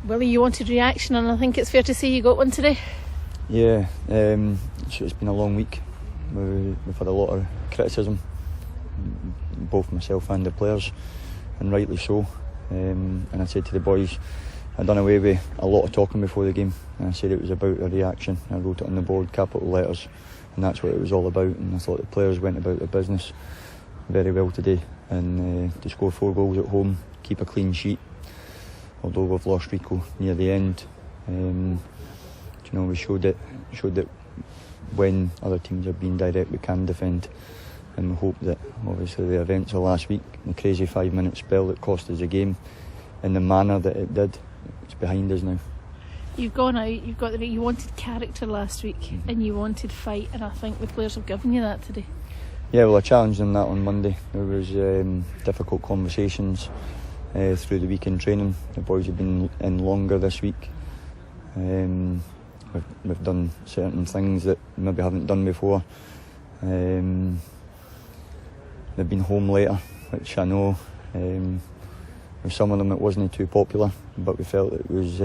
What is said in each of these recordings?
Wullie, you wanted reaction, and I think it's fair to say you got one today. Yeah, it's been a long week. We've had a lot of criticism, both myself and the players, and rightly so. And I said to the boys, I'd done away with a lot of talking before the game, and I said it was about a reaction. I wrote it on the board, capital letters, and that's what it was all about. And I thought the players went about their business very well today, and to score 4 goals at home, keep a clean sheet, although we've lost Rico near the end. We showed that when other teams have been direct, we can defend, and we hope that obviously the events of last week, the crazy 5-minute spell that cost us the game, in the manner that it did, it's behind us now. You've gone out, you wanted character last week, and you wanted fight, and I think the players have given you that today. Yeah, well, I challenged them that on Monday. There was difficult conversations through the week in training. The boys have been in longer this week. We've done certain things that maybe haven't done before. They've been home later, which I know with some of them it wasn't too popular, but we felt it was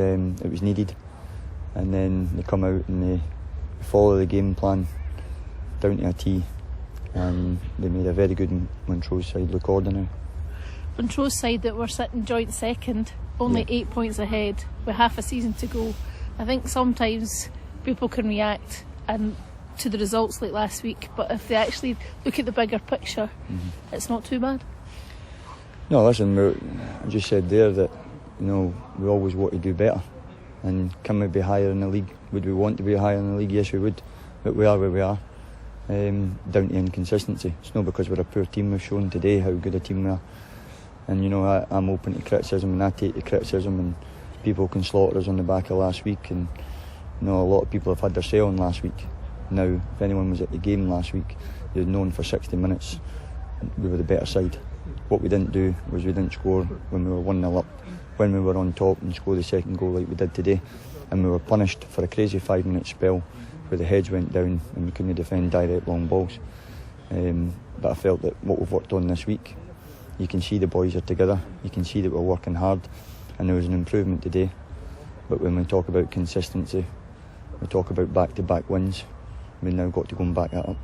needed. And then they come out and they follow the game plan down to a T, and they made a very good Montrose side look ordinary. Montrose side that were sitting joint second, only 8 points ahead with half a season to go. I think sometimes people can react to the results like last week, but if they actually look at the bigger picture, it's not too bad. No, listen, I just said there that we always want to do better, and can we be higher in the league? Would we want to be higher in the league? Yes, we would, but we are where we are, down to inconsistency. It's not because we're a poor team. We've shown today how good a team we are, and I'm open to criticism, and I take the criticism, and people can slaughter us on the back of last week, and a lot of people have had their say on last week. Now, if anyone was at the game last week, they'd known for 60 minutes we were the better side. What we didn't do was we didn't score when we were 1-0 up, when we were on top, and score the second goal like we did today, and we were punished for a crazy 5-minute spell where the heads went down and we couldn't defend direct long balls. But I felt that what we've worked on this week, you can see the boys are together, you can see that we're working hard, and there was an improvement today. But when we talk about consistency, we talk about back-to-back wins, we've now got to go and back that up.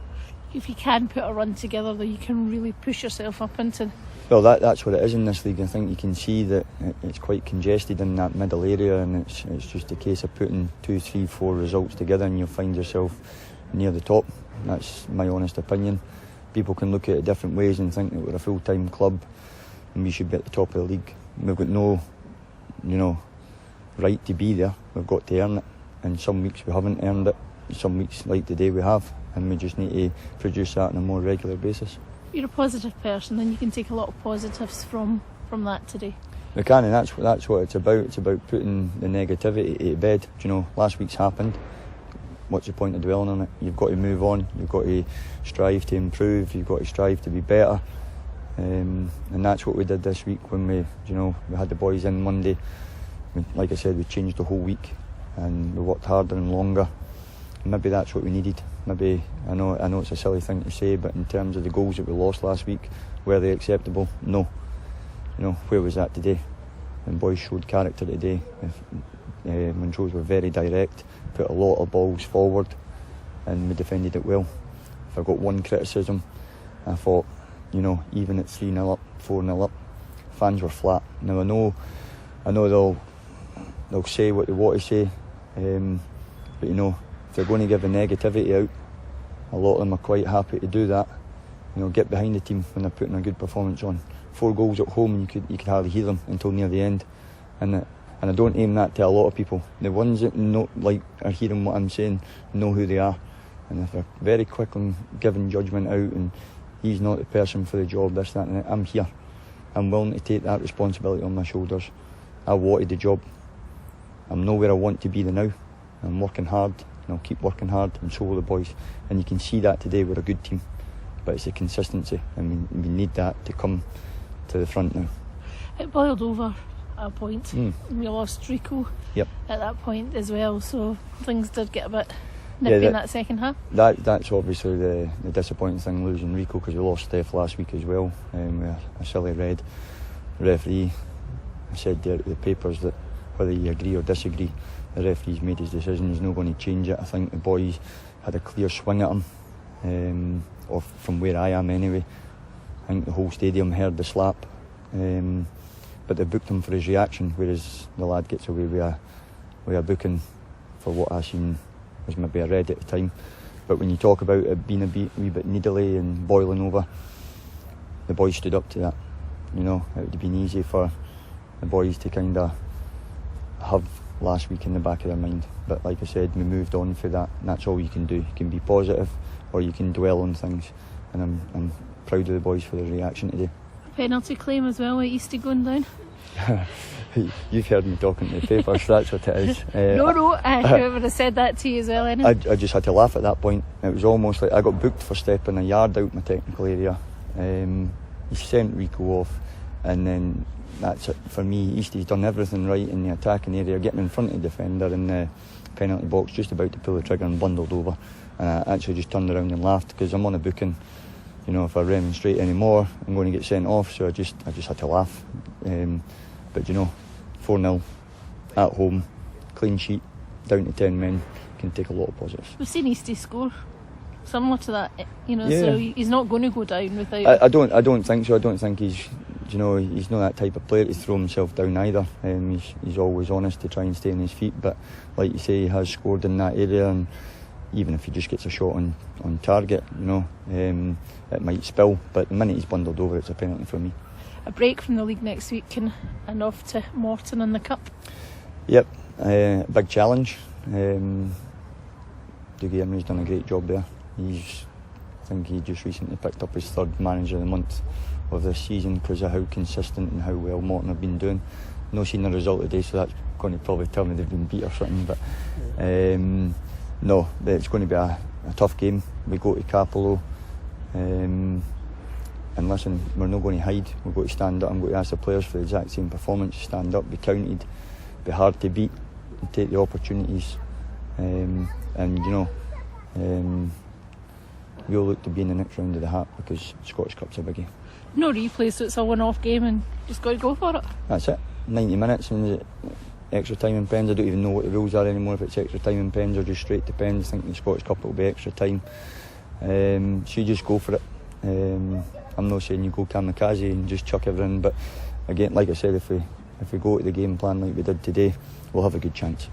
If you can put a run together, though, you can really push yourself up into... Well, that's what it is in this league. I think you can see that it's quite congested in that middle area, and it's just a case of putting 2, 3, 4 results together and you'll find yourself near the top. That's my honest opinion. People can look at it different ways and think that we're a full-time club and we should be at the top of the league. We've got no right to be there. We've got to earn it, and some weeks we haven't earned it, some weeks like today we have, and we just need to produce that on a more regular basis. You're a positive person, and you can take a lot of positives from that today. We can, and that's what it's about. It's about putting the negativity to bed. Last week's happened. What's the point of dwelling on it? You've got to move on. You've got to strive to improve. You've got to strive to be better. And that's what we did this week when we had the boys in Monday. Like I said, we changed the whole week, and we worked harder and longer. And maybe that's what we needed. Maybe I know it's a silly thing to say, but in terms of the goals that we lost last week, were they acceptable? No. Where was that today? And boys showed character today. Montrose were very direct, put a lot of balls forward, and we defended it well. If I got one criticism, I thought, even at 3-0 up, 4-0 up, fans were flat. Now I know they'll say what they want to say, but if they're going to give the negativity out, a lot of them are quite happy to do that. Get behind the team when they're putting a good performance on. 4 goals at home, and you could hardly hear them until near the end. And I don't aim that to a lot of people. The ones that are hearing what I'm saying know who they are, and if they're very quick on giving judgment out, and he's not the person for the job, this, that, and that, I'm here. I'm willing to take that responsibility on my shoulders. I wanted the job. I'm not where I want to be now. I'm working hard, and I'll keep working hard, and so will the boys. And you can see that today we're a good team, but it's a consistency, and we need that to come to the front now. It boiled over at a point. We lost Rico at that point as well, so things did get a bit nippy in that second half. That's obviously the disappointing thing, losing Rico, because we lost Steph last week as well, with a silly red. The referee said there at the papers that whether you agree or disagree, the referee's made his decision. He's not going to change it. I think the boys had a clear swing at him, or from where I am anyway. I think the whole stadium heard the slap, but they booked him for his reaction, whereas the lad gets away with a booking for what I seen was maybe a red at the time. But when you talk about it being a wee bit needly and boiling over, the boys stood up to that. You know, it would have been easy for the boys to kind of have last week in the back of their mind. But like I said, we moved on for that, and that's all you can do. You can be positive or you can dwell on things, and I'm proud of the boys for their reaction today. Penalty claim as well at Eastie going down. You've heard me talking to the papers, that's what it is. No, whoever has said that to you as well, anyway. I just had to laugh at that point. It was almost like I got booked for stepping a yard out my technical area. He sent Rico off, and then that's it for me. Eastie's done everything right in the attacking area, getting in front of the defender in the penalty box, just about to pull the trigger and bundled over. And I actually just turned around and laughed, because I'm on a booking. You know, if I remonstrate anymore, I'm going to get sent off. So I just had to laugh. But you know, 4-0 at home, clean sheet, down to 10 men, can take a lot of positives. We've seen Eastie score similar to that, you know. Yeah. So he's not going to go down without. I don't think so. I don't think he's not that type of player to throw himself down either. He's always honest to try and stay on his feet. But like you say, he has scored in that area, and even if he just gets a shot on target, you know, it might spill. But the minute he's bundled over, it's a penalty for me. A break from the league next week and off to Morton in the Cup. Yep, big challenge. Dougie Emery's done a great job there. I think he just recently picked up his third manager of the month of this season because of how consistent and how well Morton have been doing. No seen the result today, so that's going to probably tell me they've been beat or something. But no, it's going to be a tough game. We go to Capello. And listen, we're not going to hide. We're going to stand up. I'm going to ask the players for the exact same performance. Stand up, be counted, be hard to beat, and take the opportunities. And you know, we all look to be in the next round of the hat, because Scottish Cup's a biggie. No replay, so it's a one-off game, and just got to go for it. That's it. 90 minutes and extra time and pens. I don't even know what the rules are anymore, if it's extra time and pens or just straight to pens. I think in the Scottish Cup it'll be extra time. So you just go for it. I'm not saying you go kamikaze and just chuck everything, but again, like I said, if we go to the game plan like we did today, we'll have a good chance.